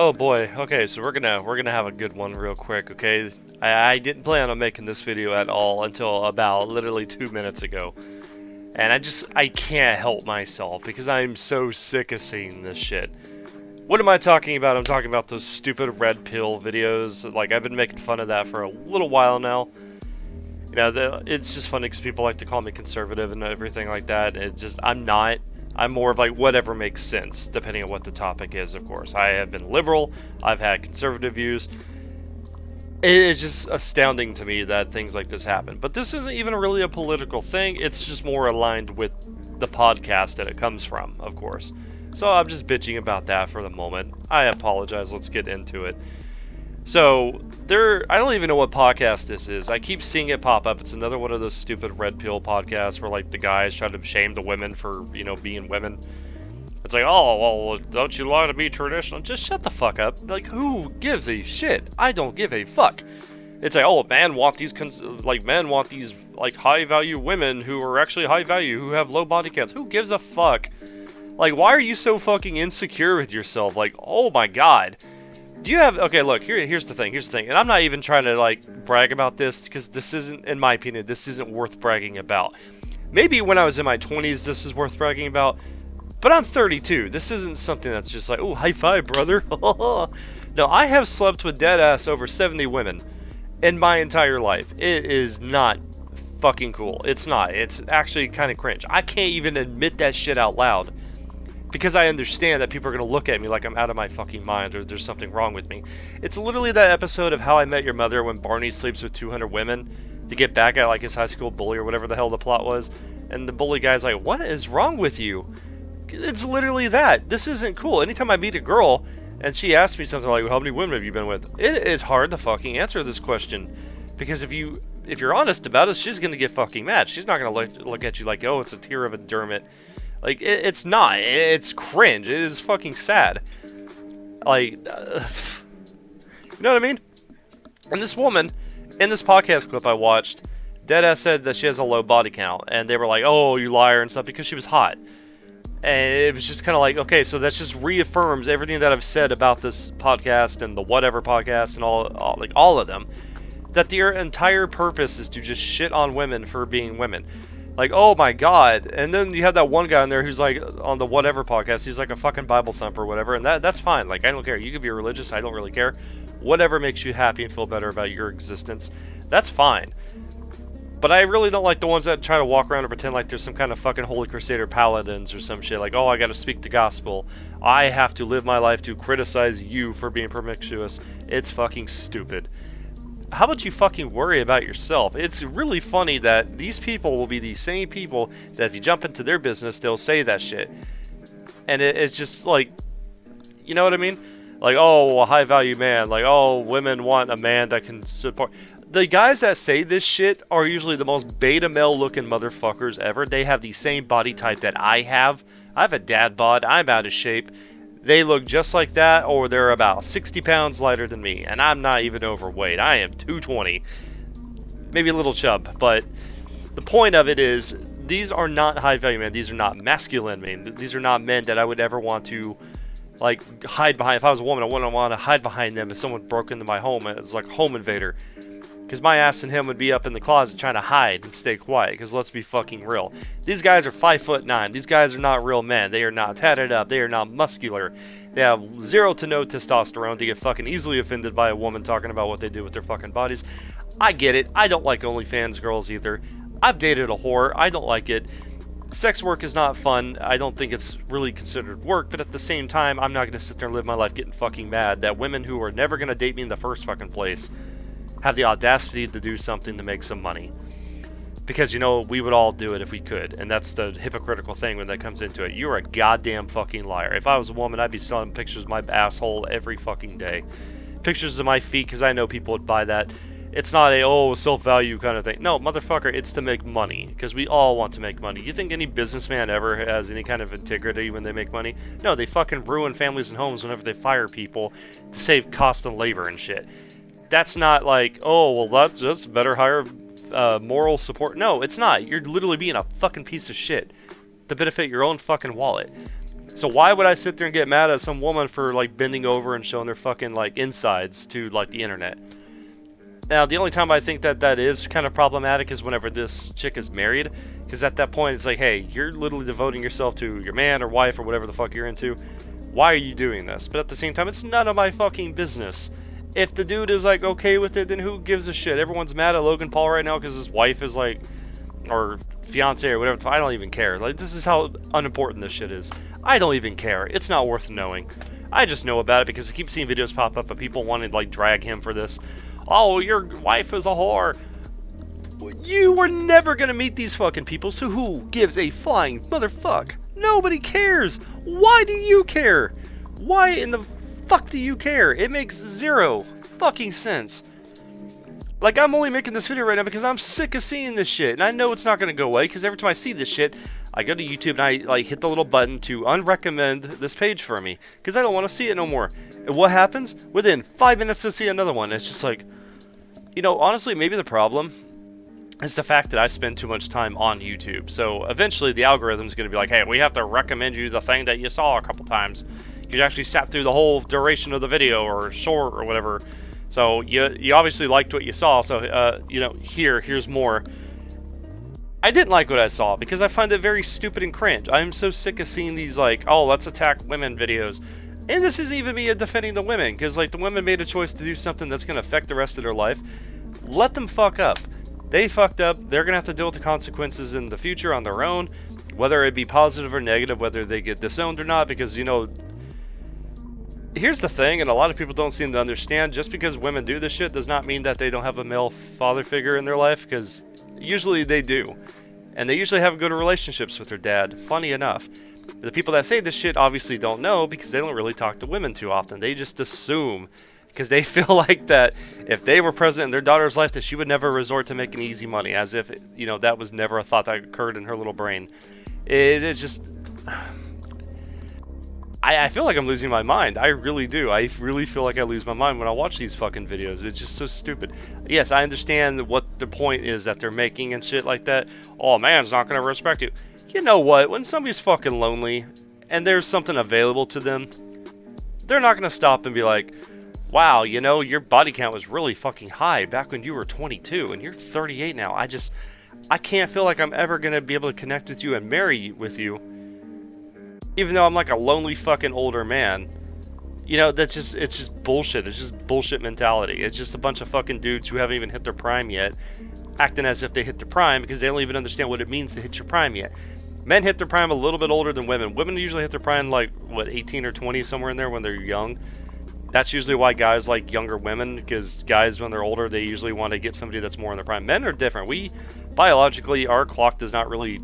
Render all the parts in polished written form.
Oh boy. Okay, so we're gonna have a good one real quick. Okay, I didn't plan on making this video at all until about literally 2 minutes ago, and I can't help myself because I'm so sick of seeing this shit. What am I talking about? I'm talking about those stupid red pill videos. Like I've been making fun of that for a little while now. You know, it's just funny because people like to call me conservative and everything like that. I'm not. I'm more of like whatever makes sense, depending on what the topic is, of course. I have been liberal, I've had conservative views. It is just astounding to me that things like this happen. But this isn't even really a political thing, it's just more aligned with the podcast that it comes from, of course. So I'm just bitching about that for the moment. I apologize, let's get into it. So, I don't even know what podcast this is. I keep seeing it pop up. It's another one of those stupid red pill podcasts where, like, the guys try to shame the women for, you know, being women. It's like, oh, well, don't you want to be traditional? Just shut the fuck up. Like, who gives a shit? I don't give a fuck. It's like, oh, men want these, like, high-value women who are actually high-value, who have low body counts. Who gives a fuck? Like, why are you so fucking insecure with yourself? Like, oh my god. Do you have, okay, look, here's the thing, and I'm not even trying to, like, brag about this, because this isn't, in my opinion, this isn't worth bragging about. Maybe when I was in my 20s, this is worth bragging about, but I'm 32, this isn't something that's just like, oh, high five, brother. No, I have slept with deadass over 70 women in my entire life. It is not fucking cool, it's not, it's actually kind of cringe. I can't even admit that shit out loud. Because I understand that people are going to look at me like I'm out of my fucking mind or there's something wrong with me. It's literally that episode of How I Met Your Mother when Barney sleeps with 200 women to get back at like his high school bully or whatever the hell the plot was. And the bully guy's like, what is wrong with you? It's literally that. This isn't cool. Anytime I meet a girl and she asks me something like, how many women have you been with? It is hard to fucking answer this question. Because if you're honest about it, she's going to get fucking mad. She's not going to look at you like, oh, it's a tear of endearment. Like, it's not. It's cringe. It is fucking sad. Like, you know what I mean? And this woman, in this podcast clip I watched, deadass said that she has a low body count. And they were like, oh, you liar and stuff, because she was hot. And it was just kind of like, okay, so that just reaffirms everything that I've said about this podcast and the whatever podcast and all of them. That their entire purpose is to just shit on women for being women. Like, oh my god. And then you have that one guy in there who's like, on the whatever podcast, he's like a fucking Bible thumper or whatever, and that's fine. Like, I don't care. You can be religious, I don't really care. Whatever makes you happy and feel better about your existence, that's fine. But I really don't like the ones that try to walk around and pretend like there's some kind of fucking Holy Crusader paladins or some shit. Like, oh, I gotta speak the gospel. I have to live my life to criticize you for being promiscuous. It's fucking stupid. How about you fucking worry about yourself? It's really funny that these people will be the same people that if you jump into their business, they'll say that shit. And it's just like, you know what I mean? Like, oh, a high value man. Like, oh, women want a man that can support. The guys that say this shit are usually the most beta male looking motherfuckers ever. They have the same body type that I have. I have a dad bod. I'm out of shape. They look just like that, or they're about 60 pounds lighter than me, and I'm not even overweight. I am 220. Maybe a little chub, but the point of it is, these are not high-value men. These are not masculine men. These are not men that I would ever want to, like, hide behind. If I was a woman, I wouldn't want to hide behind them if someone broke into my home as, like, a home invader. Because my ass and him would be up in the closet trying to hide and stay quiet. Because let's be fucking real. These guys are 5'9". These guys are not real men. They are not tatted up. They are not muscular. They have zero to no testosterone. They get fucking easily offended by a woman talking about what they do with their fucking bodies. I get it. I don't like Onlyfans girls either. I've dated a whore. I don't like it. Sex work is not fun. I don't think it's really considered work. But at the same time, I'm not going to sit there and live my life getting fucking mad that women who are never going to date me in the first fucking place have the audacity to do something to make some money. Because, you know, we would all do it if we could. And that's the hypocritical thing when that comes into it. You're a goddamn fucking liar. If I was a woman, I'd be selling pictures of my asshole every fucking day. Pictures of my feet, because I know people would buy that. It's not a, oh, self-value kind of thing. No, motherfucker, it's to make money. Because we all want to make money. You think any businessman ever has any kind of integrity when they make money? No, they fucking ruin families and homes whenever they fire people to save cost and labor and shit. That's not like, oh, well, that's just better hire moral support. No, it's not. You're literally being a fucking piece of shit to benefit your own fucking wallet. So why would I sit there and get mad at some woman for like bending over and showing their fucking like insides to like the internet? Now, the only time I think that that is kind of problematic is whenever this chick is married, because at that point it's like, hey, you're literally devoting yourself to your man or wife or whatever the fuck you're into. Why are you doing this? But at the same time, it's none of my fucking business. If the dude is like okay with it, then who gives a shit? Everyone's mad at Logan Paul right now because his wife is like, or fiance or whatever. I don't even care. Like, this is how unimportant this shit is. I don't even care. It's not worth knowing. I just know about it because I keep seeing videos pop up of people wanting to like drag him for this. Oh, your wife is a whore. You were never gonna meet these fucking people, so who gives a flying motherfuck? Nobody cares. Why do you care? Why in the fuck do you care? It makes zero fucking sense. Like, I'm only making this video right now because I'm sick of seeing this shit, and I know it's not gonna go away because every time I see this shit, I go to YouTube and I like hit the little button to unrecommend this page for me because I don't want to see it no more. And what happens? Within 5 minutes to see another one. It's just like, you know, honestly, maybe the problem is the fact that I spend too much time on YouTube. So eventually the algorithm's going to be like, hey, we have to recommend you the thing that you saw a couple times. You actually sat through the whole duration of the video or short or whatever. So you obviously liked what you saw. So, you know, here's more. I didn't like what I saw because I find it very stupid and cringe. I'm so sick of seeing these like, oh, let's attack women videos. And this isn't even me defending the women, because like the women made a choice to do something that's going to affect the rest of their life. Let them fuck up. They fucked up. They're going to have to deal with the consequences in the future on their own, whether it be positive or negative, whether they get disowned or not, because, you know, here's the thing, and a lot of people don't seem to understand, just because women do this shit does not mean that they don't have a male father figure in their life, because usually they do. And they usually have good relationships with their dad, funny enough. The people that say this shit obviously don't know because they don't really talk to women too often. They just assume because they feel like that if they were present in their daughter's life that she would never resort to making easy money, as if, you know, that was never a thought that occurred in her little brain. It just... I feel like I'm losing my mind. I really do. I really feel like I lose my mind when I watch these fucking videos. It's just so stupid. Yes, I understand what the point is that they're making and shit like that. Oh, man's not going to respect you. You know what? When somebody's fucking lonely and there's something available to them, they're not going to stop and be like, wow, you know, your body count was really fucking high back when you were 22 and you're 38 now. I can't feel like I'm ever going to be able to connect with you and marry with you, even though I'm like a lonely fucking older man. You know, it's just bullshit. It's just bullshit mentality. It's just a bunch of fucking dudes who haven't even hit their prime yet, acting as if they hit their prime because they don't even understand what it means to hit your prime yet. Men hit their prime a little bit older than women. Women usually hit their prime like, what, 18 or 20, somewhere in there when they're young. That's usually why guys like younger women, because guys, when they're older, they usually want to get somebody that's more in their prime. Men are different. We, biologically, our clock does not really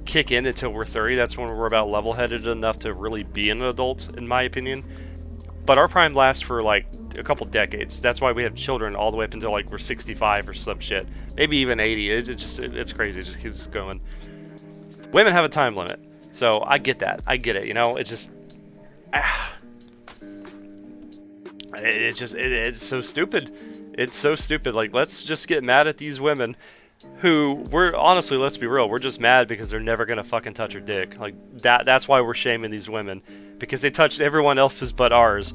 kick in until we're 30. That's when we're about level-headed enough to really be an adult, in my opinion. But our prime lasts for like a couple decades. That's why we have children all the way up until like we're 65 or some shit. Maybe even 80. It's crazy. It just keeps going. Women have a time limit. So I get that. I get it. You know, it's just... It's so stupid. It's so stupid. Like, let's just get mad at these women who, honestly, let's be real, we're just mad because they're never gonna fucking touch her dick. Like, that's why we're shaming these women. Because they touched everyone else's but ours.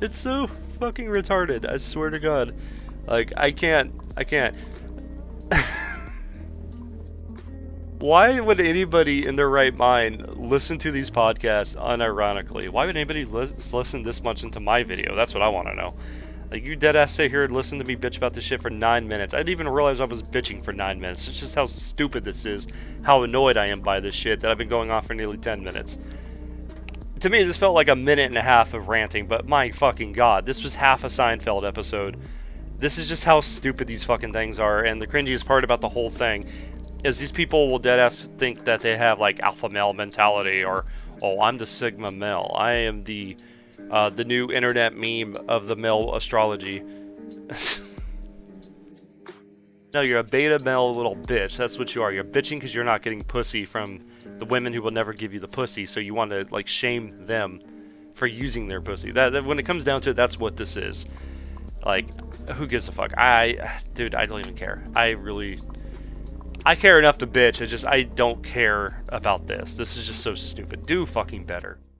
It's so fucking retarded, I swear to God. Like, I can't. Why would anybody in their right mind listen to these podcasts unironically? Why would anybody listen this much into my video? That's what I want to know. Like, you deadass sit here and listen to me bitch about this shit for 9 minutes. I didn't even realize I was bitching for 9 minutes. It's just how stupid this is, how annoyed I am by this shit that I've been going on for nearly 10 minutes. To me, this felt like a minute and a half of ranting, but my fucking God, this was half a Seinfeld episode. This is just how stupid these fucking things are, and the cringiest part about the whole thing is these people will deadass think that they have like alpha male mentality, or, oh, I'm the sigma male. I am the new internet meme of the male astrology. No, you're a beta male little bitch. That's what you are. You're bitching because you're not getting pussy from the women who will never give you the pussy, so you want to like shame them for using their pussy. That when it comes down to it, that's what this is. Like, who gives a fuck? Dude, I don't even care. I really... I care enough to bitch. I don't care about this. This is just so stupid. Do fucking better.